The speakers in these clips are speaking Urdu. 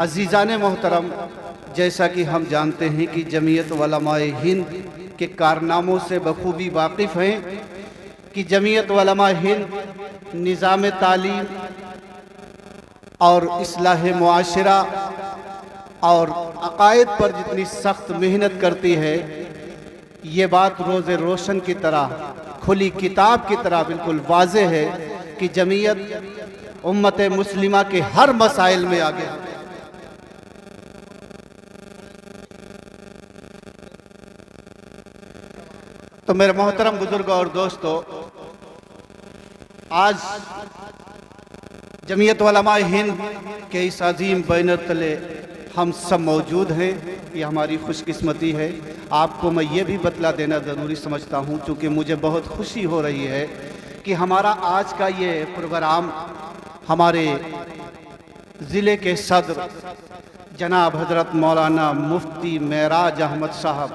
عزیزان محترم، جیسا کہ ہم جانتے ہیں کہ جمعیت علماء ہند کے کارناموں سے بخوبی واقف ہیں کہ جمعیت علماء ہند نظام تعلیم اور اصلاح معاشرہ اور عقائد پر جتنی سخت محنت کرتی ہے، یہ بات روز روشن کی طرح کھلی کتاب کی طرح بالکل واضح ہے کہ جمعیت امت مسلمہ کے ہر مسائل میں آگے ہے۔ تو میرے محترم بزرگوں اور دوستو، آج جمعیت علماء ہند کے اس عظیم بینر تلے ہم سب موجود ہیں، یہ ہماری خوش قسمتی ہے۔ آپ کو میں یہ بھی بتلا دینا ضروری سمجھتا ہوں، چونکہ مجھے بہت خوشی ہو رہی ہے کہ ہمارا آج کا یہ پروگرام ہمارے ضلع کے صدر جناب حضرت مولانا مفتی معراج احمد صاحب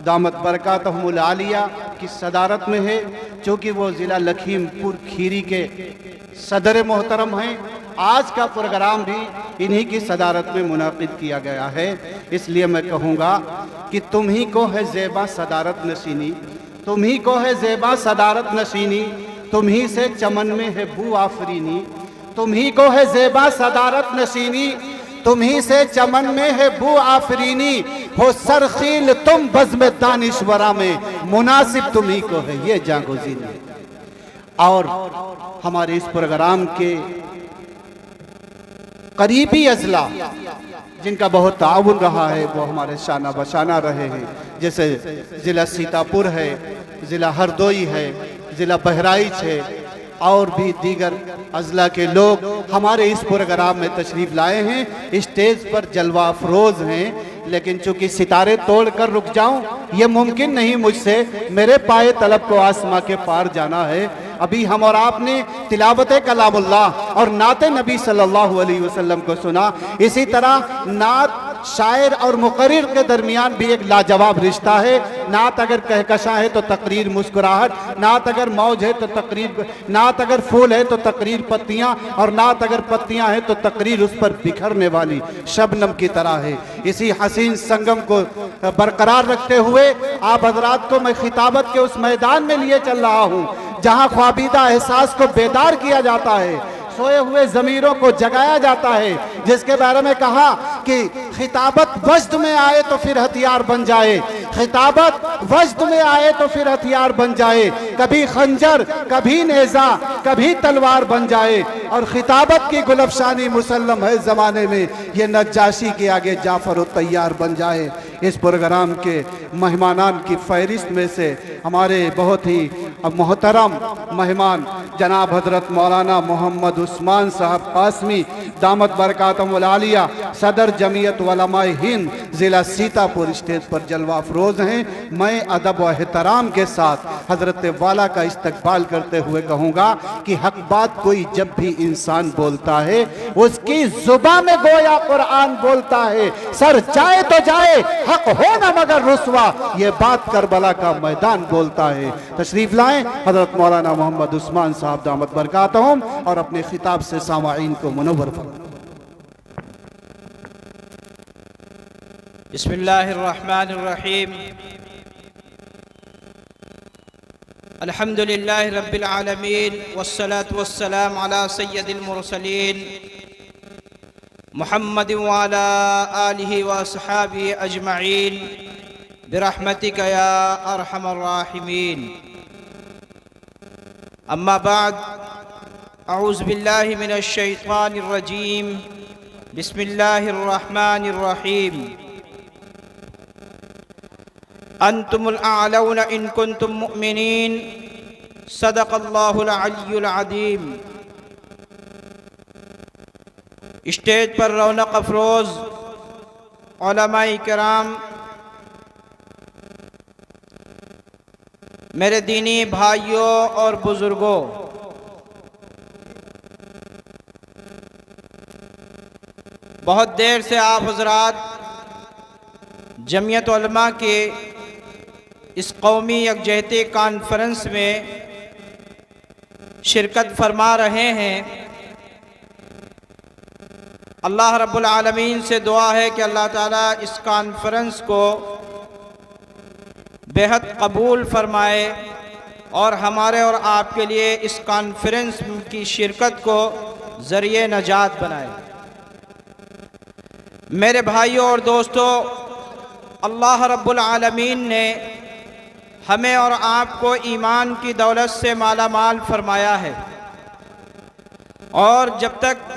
دامت برکاتہم العالیہ کی صدارت میں ہے، چونکہ وہ ضلع لکھیم پور کھیری کے صدر محترم ہیں۔ آج کا پروگرام بھی انہی کی صدارت میں منعقد کیا گیا ہے، اس لیے میں کہوں گا کہ تم ہی کو ہے زیبا صدارت نشینی، تم ہی کو ہے زیبا صدارت نشینی، تم ہی سے چمن میں ہے بو آفرینی، تم ہی کو ہے زیبا صدارت نشینی، تم ہی سے چمن میں ہے بو آفرینی، ہو سرخیل تم بزم دانشورہ میں، مناسب تم ہی کو ہے یہ جاں گزینی۔ اور ہمارے اس پروگرام کے قریبی اضلاع جن کا بہت تعاون رہا ہے وہ ہمارے شانہ بشانہ رہے ہیں، جیسے ضلع سیتاپور ہے، ضلع ہردوئی ہے، ضلع بہرائچ ہے، اور بھی دیگر اضلاع کے لوگ ہمارے اس پروگرام میں تشریف لائے ہیں، اسٹیج پر جلوہ افروز ہیں۔ لیکن چونکہ ستارے توڑ کر رک جاؤں یہ ممکن نہیں مجھ سے، میرے پائے طلب کو آسماں کے پار جانا ہے۔ ابھی ہم اور آپ نے تلاوت کلام اللہ اور نعت نبی صلی اللہ علیہ وسلم کو سنا، اسی طرح نعت شاعر اور مقرر کے درمیان بھی ایک لاجواب رشتہ ہے۔ نعت اگر کہکشاں ہے تو تقریر مسکراہٹ، نعت اگر موج ہے تو تقریر، نعت اگر پھول ہے تو تقریر پتیاں، اور نعت اگر پتیاں ہے تو تقریر اس پر بکھرنے والی شبنم کی طرح ہے۔ اسی حسین سنگم کو برقرار رکھتے ہوئے آپ حضرات کو میں خطابت کے اس میدان میں لیے چل رہا ہوں جہاں خوابیدہ احساس کو بیدار کیا جاتا ہے، سوئے ہوئے ضمیروں کو جگایا جاتا ہے، جس کے بارے میں کہا کہ خطابت وجد میں آئے تو پھر ہتھیار بن جائے، خطابت وجد میں آئے تو پھر ہتھیار بن جائے، کبھی خنجر کبھی نیزہ کبھی تلوار بن جائے، اور خطابت کی گلفشانی مسلم ہے زمانے میں یہ نجاشی کے آگے جعفر الطیار بن جائے۔ اس پروگرام کے مہمانان کی فہرست میں سے ہمارے بہت ہی محترم مہمان جناب حضرت مولانا محمد عثمان صاحب قاسمی دامت برکاتہم العالیہ صدر جمعیت علماء ہند ضلع سیتاپور اسٹیج پر جلوہ افروز ہیں۔ میں ادب و احترام کے ساتھ حضرت والا کا استقبال کرتے ہوئے کہوں گا کہ حق بات کوئی جب بھی انسان بولتا ہے اس کی زبان میں گویا قرآن بولتا ہے، سر جائے تو جائے حق ہونا مگر رسوا، یہ بات کربلا کا میدان بولتا ہے۔ تشریف لائیں حضرت مولانا محمد عثمان صاحب دامت برکاتہم اور اپنے خطاب سے سامعین کو منور فرمائیں۔ بسم اللہ الرحمن الرحیم، الحمدللہ رب العالمین، والصلاة والسلام علی سید المرسلین محمد وعلی آلہ واصحابہ اجمعین برحمتک یا ارحم الراحمین۔ اما بعد، اعوذ باللہ من الشیطان الرجیم، بسم اللہ الرحمن الرحیم۔ انتم الاعلون ان کنتم مؤمنین، صدق اللہ العلی العظیم۔ اسٹیج پر رونق افروز علماء کرام، میرے دینی بھائیوں اور بزرگوں، بہت دیر سے آپ حضرات جمعیت علماء کے اس قومی یکجہتی کانفرنس میں شرکت فرما رہے ہیں۔ اللہ رب العالمین سے دعا ہے کہ اللہ تعالیٰ اس کانفرنس کو بہت قبول فرمائے اور ہمارے اور آپ کے لیے اس کانفرنس کی شرکت کو ذریعہ نجات بنائے۔ میرے بھائیوں اور دوستو، اللہ رب العالمین نے ہمیں اور آپ کو ایمان کی دولت سے مالا مال فرمایا ہے، اور جب تک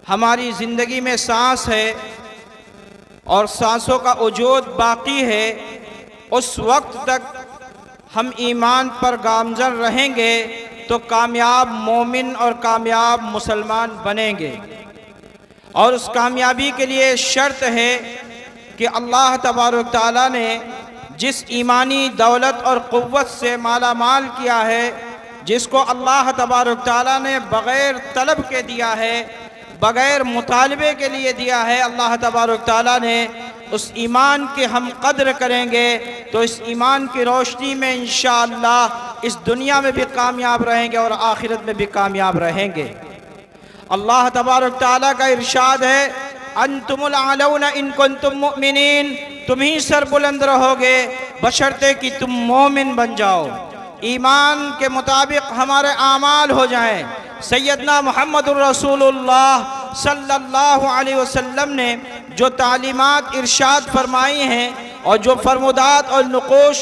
ہماری زندگی میں سانس ہے اور سانسوں کا وجود باقی ہے، اس وقت تک ہم ایمان پر گامزن رہیں گے تو کامیاب مومن اور کامیاب مسلمان بنیں گے۔ اور اس کامیابی کے لیے شرط ہے کہ اللہ تبارک تعالیٰ نے جس ایمانی دولت اور قوت سے مالا مال کیا ہے، جس کو اللہ تبارک تعالیٰ نے بغیر طلب کے دیا ہے، بغیر مطالبے کے لیے دیا ہے، اللہ تبارک تعالیٰ نے اس ایمان کے ہم قدر کریں گے تو اس ایمان کی روشنی میں انشاءاللہ اس دنیا میں بھی کامیاب رہیں گے اور آخرت میں بھی کامیاب رہیں گے۔ اللہ تبارک تعالیٰ کا ارشاد ہے، انتم الاعلون ان کنتم مؤمنین، تم ہی سر بلند رہو گے بشرطے کہ تم مومن بن جاؤ، ایمان کے مطابق ہمارے اعمال ہو جائیں۔ سیدنا محمد الرسول اللہ صلی اللہ علیہ وسلم نے جو تعلیمات ارشاد فرمائی ہیں اور جو فرمودات اور نقوش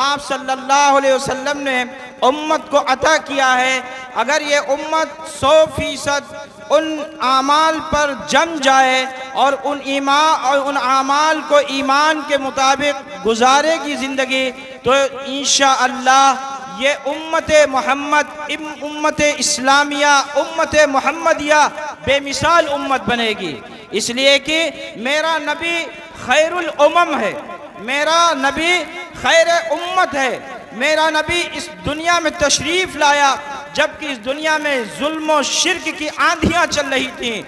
آپ صلی اللہ علیہ وسلم نے امت کو عطا کیا ہے، اگر یہ امت 100% ان اعمال پر جم جائے اور ان اعمال کو ایمان کے مطابق گزارے گی زندگی، تو انشاءاللہ یہ امت محمد، امت اسلامیہ، امت محمدیہ بے مثال امت بنے گی۔ اس لیے کہ میرا نبی خیر الامم ہے، میرا نبی خیر امت ہے، میرا نبی اس دنیا میں تشریف لایا جبکہ اس دنیا میں ظلم و شرک کی آندھیاں چل رہی تھیں،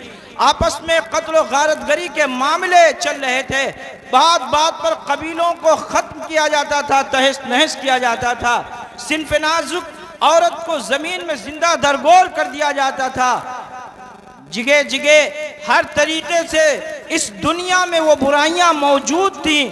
آپس میں قتل و غارت گری کے معاملے چل رہے تھے، بات بات پر قبیلوں کو ختم کیا جاتا تھا، تہس نہس کیا جاتا تھا، صنف نازک عورت کو زمین میں زندہ درگور کر دیا جاتا تھا، جگہ جگہ ہر طریقے سے اس دنیا میں وہ برائیاں موجود تھیں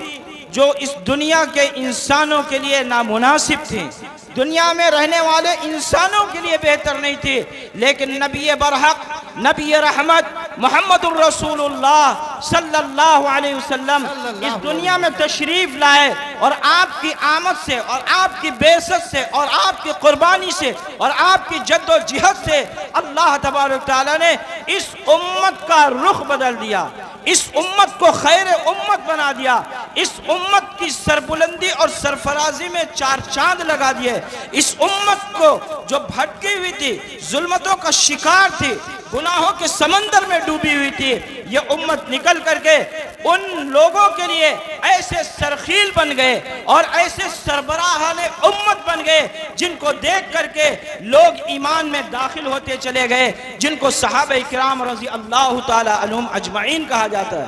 جو اس دنیا کے انسانوں کے لیے نامناسب تھیں، دنیا میں رہنے والے انسانوں کے لیے بہتر نہیں تھی، لیکن نبی برحق، نبی رحمت محمد الرسول اللہ صلی اللہ علیہ وسلم اس دنیا میں تشریف لائے، اور آپ کی آمد سے اور آپ کی بعثت سے اور آپ کی قربانی سے اور آپ کی جد و جہد سے اللہ تبارک تعالیٰ نے اس امت کا رخ بدل دیا، اس امت کو خیر امت بنا دیا، اس امت کی سربلندی اور سرفرازی میں چار چاند لگا دیے، اس امت کو جو بھٹکی ہوئی تھی، ظلمتوں کا شکار تھی، گناہوں کے سمندر میں ڈوبی ہوئی تھی، یہ امت نکل کر کے ان لوگوں کے لیے ایسے سرخیل بن گئے اور ایسے سربراہان امت بن گئے جن کو دیکھ کر کے لوگ ایمان میں داخل ہوتے چلے گئے، جن کو صحابہ کرام رضی اللہ تعالی عنہم اجمعین کہا جاتا ہے۔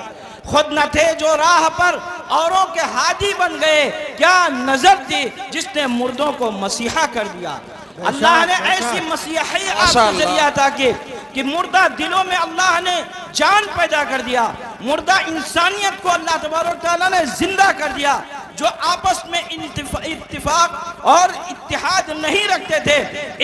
خود نہ تھے جو راہ پر اوروں کے ہادی بن گئے، کیا نظر تھی جس نے مردوں کو مسیحا کر دیا۔ اللہ نے ایسی مسیحی آپ کے ذریعہ تھا کہ مردہ دلوں میں اللہ نے جان پیدا کر دیا، مردہ انسانیت کو اللہ تبارک تعالیٰ نے زندہ کر دیا، جو آپس میں اتفاق اور اتحاد نہیں رکھتے تھے،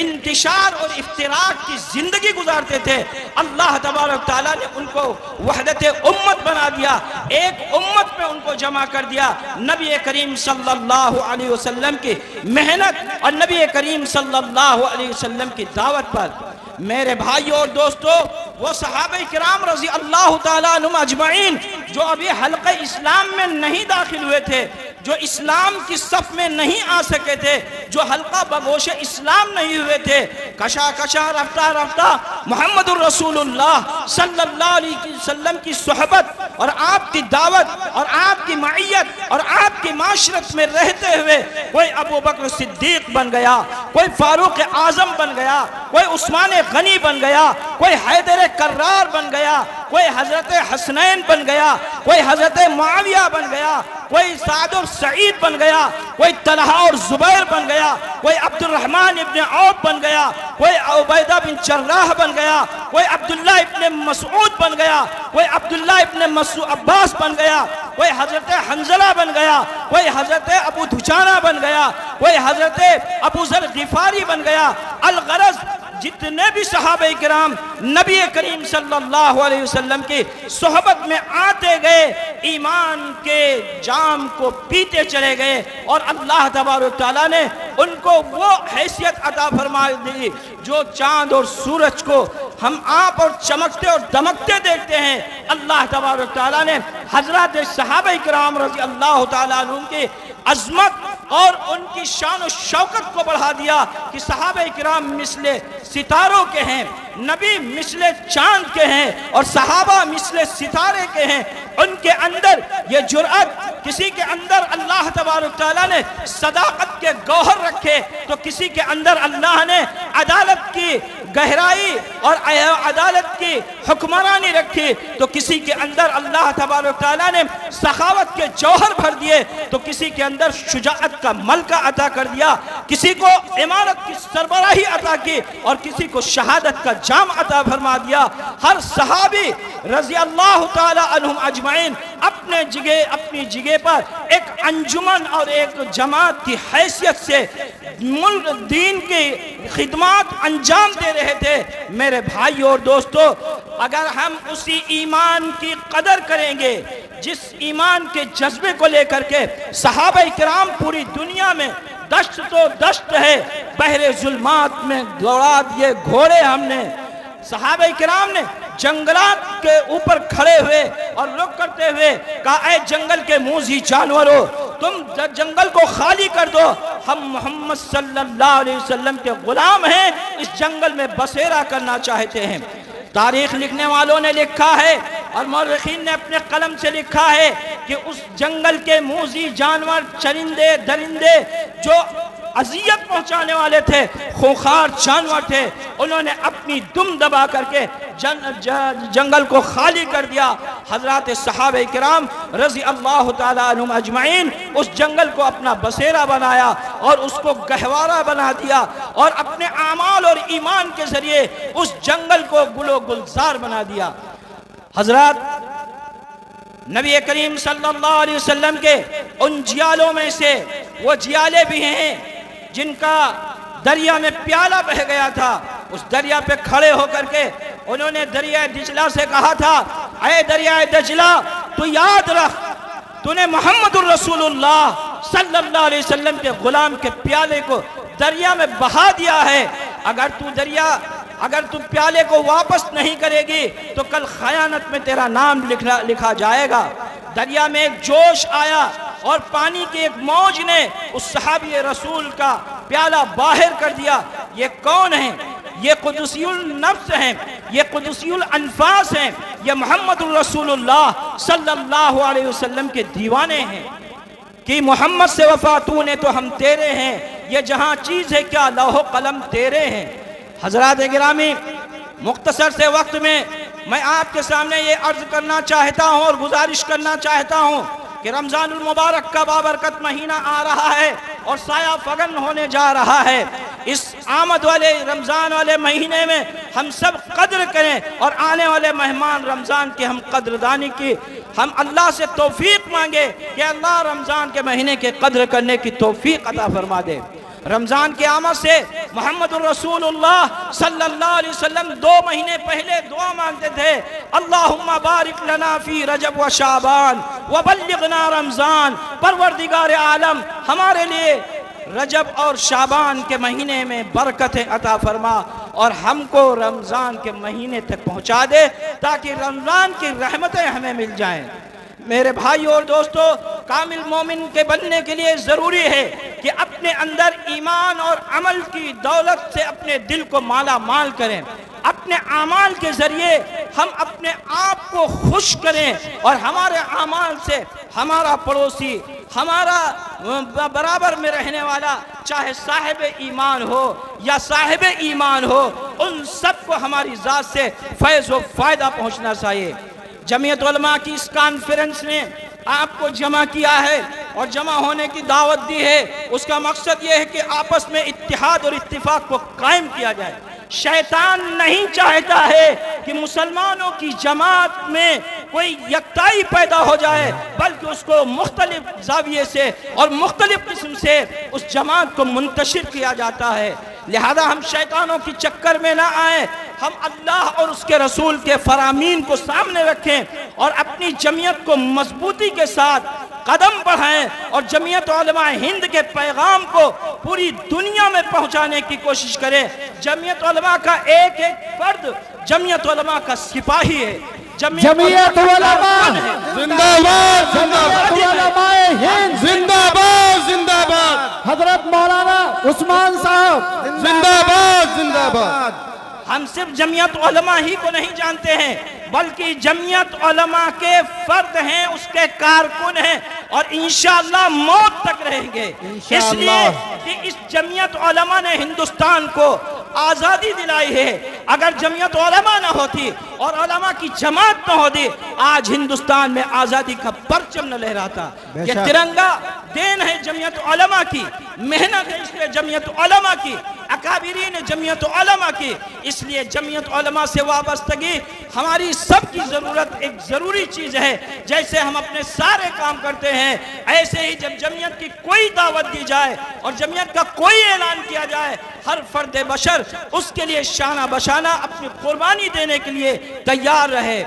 انتشار اور افتراق کی زندگی گزارتے تھے، اللہ تبارک تعالیٰ نے ان کو وحدت امت بنا دیا، ایک امت میں ان کو جمع کر دیا، نبی کریم صلی اللہ علیہ وسلم کی محنت اور نبی کریم صلی اللہ علیہ وسلم کی دعوت پر۔ میرے بھائیوں اور دوستو، وہ صحابہ کرام رضی اللہ تعالیٰ عنہم اجمعین جو ابھی حلقہ اسلام میں نہیں داخل ہوئے تھے، جو اسلام کی صف میں نہیں آ سکے تھے، جو حلقہ بگوش اسلام نہیں ہوئے تھے، کشا کشا رفتہ رفتہ محمد الرسول اللہ صلی اللہ علیہ وسلم کی صحبت اور آپ کی دعوت اور آپ کی معیت اور آپ کی معاشرت میں رہتے ہوئے کوئی ابو بکر صدیق بن گیا، کوئی فاروق اعظم بن گیا، کوئی عثمان غنی بن گیا، کوئی حیدر کرار بن گیا، کوئی حضرت حسنین بن گیا، کوئی حضرت معاویہ بن گیا، کوئی سعد اور سعید بن گیا، کوئی طلحہ اور زبیر بن گیا، کوئی عبد الرحمن ابن عوف بن گیا، کوئی عبیدہ بن جراح بن گیا، کوئی عبداللہ ابن مسعود بن گیا، کوئی عبداللہ ابن عباس بن گیا، کوئی حضرت حنظلہ بن گیا، کوئی حضرت ابو دجانہ بن گیا، کوئی حضرت ابو ذر غفاری بن گیا۔ الغرض جتنے بھی صحابہ کرام نبی کریم صلی اللہ علیہ وسلم کی صحبت میں آتے گئے، ایمان کے جام کو پیتے چلے گئے، اور اللہ تبارک و تعالیٰ نے ان کو وہ حیثیت عطا فرما دی جو چاند اور سورج کو ہم آپ اور چمکتے اور دمکتے دیکھتے ہیں۔ اللہ تبارک و تعالیٰ نے حضرات صحابہ کرام رضی اللہ تعالیٰ عنہ کی عظمت اور ان کی شان و شوکت کو بڑھا دیا کہ صحابہ کرام مثل ستاروں کے ہیں، نبی مثل چاند کے ہیں، اور صحابہ مثل ستارے کے ہیں۔ ان کے اندر یہ جرأت، کسی کے اندر اللہ تبارک تعالیٰ نے صداقت کے گوہر رکھے تو کسی کے اندر اللہ نے عدالت کی گہرائی اور عدالت کی حکمرانی رکھی، تو کسی کے اندر اللہ تبارک تعالیٰ نے سخاوت کے جوہر بھر دیے، تو کسی کے اندر شجاعت کا ملکہ عطا کر دیا، کسی کو امارت کی سربراہی عطا کی، اور کسی کو شہادت کا جام عطا فرما دیا۔ ہر صحابی رضی اللہ تعالی عنہم اجمعین اپنی جگہ پر ایک انجمن اور ایک جماعت کی حیثیت سے ملک دین کی خدمات انجام دے رہے تھے۔ میرے بھائی اور دوستو، اگر ہم اسی ایمان کی قدر کریں گے جس ایمان کے جذبے کو لے کر کے صحابہ کرام پوری دنیا میں دشت تو دشت ہے، بحر ظلمات میں دوڑا دیے گھوڑے ہم نے، صحابہ کرام نے جنگلات کے اوپر کھڑے ہوئے اور رک کرتے ہوئے کہا، اے جنگل کے موذی جانوروں، تم جنگل کو خالی کر دو، ہم محمد صلی اللہ علیہ وسلم کے غلام ہیں، اس جنگل میں بسیرا کرنا چاہتے ہیں۔ تاریخ لکھنے والوں نے لکھا ہے اور مورخین نے اپنے قلم سے لکھا ہے کہ اس جنگل کے موذی جانور، چرندے درندے جو اذیت پہنچانے والے تھے، خوخار جانور تھے، انہوں نے اپنی دم دبا کر کے جنگل کو خالی کر دیا۔ حضرات صحابہ کرام رضی اللہ تعالی عنہم اجمعین اس جنگل کو اپنا بسیرا بنایا اور اس کو گہوارہ بنا دیا، اور اپنے اعمال اور ایمان کے ذریعے اس جنگل کو گل و گلزار بنا دیا۔ حضرات، نبی کریم صلی اللہ علیہ وسلم کے ان جیالوں میں سے وہ جیالے بھی ہیں جن کا دریا میں پیالہ بہ گیا تھا، اس دریا پہ کھڑے ہو کر کے انہوں نے دریائے دجلہ سے کہا تھا، اے دریائے دجلہ، تو یاد رکھ، تو نے محمد الرسول اللہ صلی اللہ علیہ وسلم کے غلام کے پیالے کو دریا میں بہا دیا ہے، اگر تو پیالے کو واپس نہیں کرے گی تو کل خیانت میں تیرا نام لکھا جائے گا۔ دریا میں ایک جوش آیا اور پانی کی ایک موج نے اس صحابی رسول کا پیالہ باہر کر دیا۔ یہ کون ہیں؟ یہ قدسی النفس ہیں، یہ قدسی الانفاس ہیں، یہ محمد الرسول اللہ صلی اللہ علیہ وسلم کے دیوانے ہیں کہ محمد سے وفا تو نے تو ہم تیرے ہیں، یہ جہاں چیز ہے کیا لوح و قلم تیرے ہیں۔ حضرات گرامی، مختصر سے وقت میں آپ کے سامنے یہ عرض کرنا چاہتا ہوں اور گزارش کرنا چاہتا ہوں کہ رمضان المبارک کا بابرکت مہینہ آ رہا ہے اور سایہ فگن ہونے جا رہا ہے۔ اس آمد والے رمضان والے مہینے میں ہم سب قدر کریں اور آنے والے مہمان رمضان کی ہم قدردانی کی، ہم اللہ سے توفیق مانگے کہ اللہ رمضان کے مہینے کے قدر کرنے کی توفیق عطا فرما دے۔ رمضان کی آمد سے محمد الرسول اللہ صلی اللہ علیہ وسلم 2 مہینے پہلے دعا مانگتے تھے، اللہم بارک لنا فی رجب و شعبان وبلغنا رمضان، پروردگار عالم ہمارے لیے رجب اور شعبان کے مہینے میں برکتیں عطا فرما اور ہم کو رمضان کے مہینے تک پہنچا دے تاکہ رمضان کی رحمتیں ہمیں مل جائیں۔ میرے بھائی اور دوستو، کامل مومن کے بننے کے لیے ضروری ہے کہ اپنے اندر ایمان اور عمل کی دولت سے اپنے دل کو مالا مال کریں، اپنے اعمال کے ذریعے ہم اپنے آپ کو خوش کریں اور ہمارے اعمال سے ہمارا پڑوسی، ہمارا برابر میں رہنے والا، چاہے صاحب ایمان ہو یا صاحب ایمان ہو، ان سب کو ہماری ذات سے فیض و فائدہ پہنچنا چاہیے۔ جمعیت علماء کی اس کانفرنس نے آپ کو جمع کیا ہے اور جمع ہونے کی دعوت دی ہے، اس کا مقصد یہ ہے کہ آپس میں اتحاد اور اتفاق کو قائم کیا جائے۔ شیطان نہیں چاہتا ہے کہ مسلمانوں کی جماعت میں کوئی یکتائی پیدا ہو جائے، بلکہ اس کو مختلف زاویے سے اور مختلف قسم سے اس جماعت کو منتشر کیا جاتا ہے۔ لہذا ہم شیطانوں کی چکر میں نہ آئیں، ہم اللہ اور اس کے رسول کے فرامین کو سامنے رکھیں اور اپنی جمعیت کو مضبوطی کے ساتھ قدم بڑھائیں اور جمعیت علماء ہند کے پیغام کو پوری دنیا میں پہنچانے کی کوشش کریں۔ جمعیت علماء کا ایک ایک فرد جمعیت علماء کا سپاہی ہے۔ جمعیت علماء زندہ باد، جمعیت علماء ہند زندہ باد، زندہ باد، حضرت مولانا عثمان صاحب زندہ باد، زندہ باد۔ ہم صرف جمعیت علماء ہی کو نہیں جانتے ہیں، بلکہ جمعیت علماء کے فرد ہیں، اس کے کارکن ہیں اور انشاءاللہ موت تک رہیں گے۔ اس لیے کہ اس جمعیت علماء نے ہندوستان کو آزادی دلائی ہے۔ اگر جمعیت علماء نہ ہوتی اور علماء کی جماعت نہ ہوتی، آج ہندوستان میں آزادی کا پرچم نہ لہراتا۔ یہ ترنگا دین ہے جمعیت علماء کی، محنت ہے اس لیے جمعیت علماء کی، اکابرین جمعیت علماء کی۔ اس لیے جمعیت علماء سے وابستگی ہماری سب کی ضرورت ایک ضروری چیز ہے۔ جیسے ہم اپنے سارے کام کرتے ہیں، ایسے ہی جب جمعیت کی کوئی دعوت دی جائے اور جمعیت کا کوئی اعلان کیا جائے، ہر فرد بشر اس کے لیے شانہ بشانہ اپنی قربانی دینے کے لیے تیار رہے۔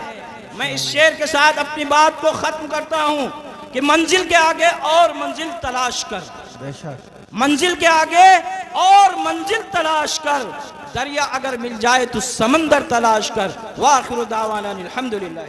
میں اس شعر کے ساتھ اپنی بات کو ختم کرتا ہوں کہ منزل کے آگے اور منزل تلاش کر، منزل کے آگے اور منزل تلاش کر، دریا اگر مل جائے تو سمندر تلاش کر۔ وآخر دعوانا الحمدللہ۔